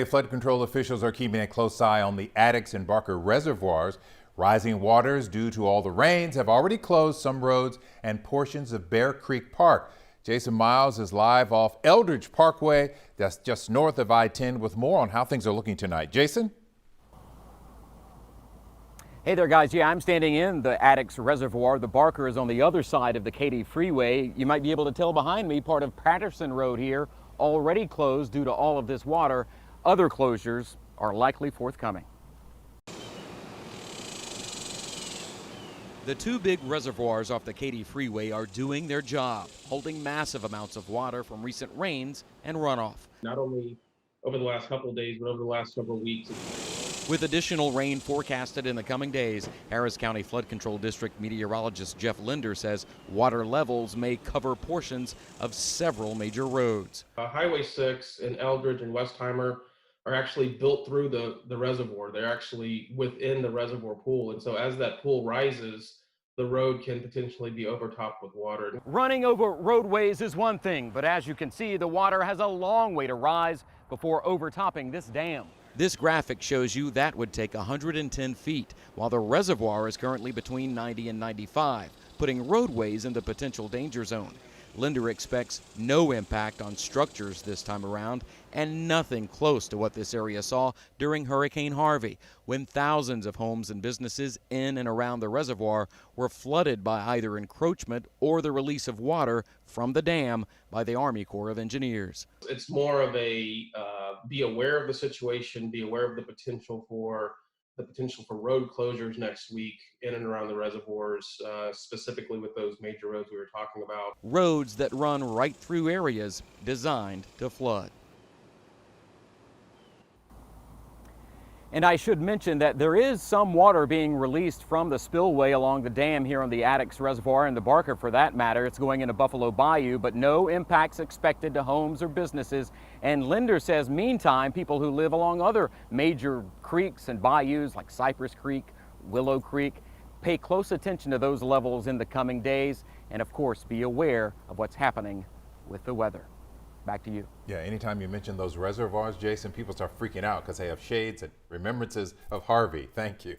Flood control officials are keeping a close eye on the Addicks and Barker Reservoirs. Rising waters due to all the rains have already closed some roads and portions of Bear Creek Park. Jason Miles is live off Eldridge Parkway, that's just north of I-10, with more on how things are looking tonight. Jason? Hey there, guys. Yeah, I'm standing in the Addicks Reservoir. The Barker is on the other side of the Katy Freeway. You might be able to tell behind me part of Patterson Road here already closed due to all of this water. Other closures are likely forthcoming. The two big reservoirs off the Katy Freeway are doing their job, holding massive amounts of water from recent rains and runoff. Not only over the last couple of days, but over the last several weeks. With additional rain forecasted in the coming days, Harris County Flood Control District meteorologist Jeff Linder says water levels may cover portions of several major roads. Highway 6 in Eldridge and Westheimer are actually built through the reservoir. They're actually within the reservoir pool. And so as that pool rises, the road can potentially be overtopped with water. Running over roadways is one thing, but as you can see, the water has a long way to rise before overtopping this dam. This graphic shows you that would take 110 feet, while the reservoir is currently between 90 and 95, putting roadways in the potential danger zone. Linder expects no impact on structures this time around, and nothing close to what this area saw during Hurricane Harvey, when thousands of homes and businesses in and around the reservoir were flooded by either encroachment or the release of water from the dam by the Army Corps of Engineers. It's more of a be aware of the situation, be aware of the potential for road closures next week in and around the reservoirs, specifically with those major roads we were talking about. Roads that run right through areas designed to flood. And I should mention that there is some water being released from the spillway along the dam here on the Addicks Reservoir and the Barker for that matter. It's going into Buffalo Bayou, but no impacts expected to homes or businesses. And Linder says, meantime, people who live along other major creeks and bayous like Cypress Creek, Willow Creek, pay close attention to those levels in the coming days. And of course, be aware of what's happening with the weather. Back to you. Yeah, anytime you mention those reservoirs, Jason, people start freaking out because they have shades and remembrances of Harvey. Thank you.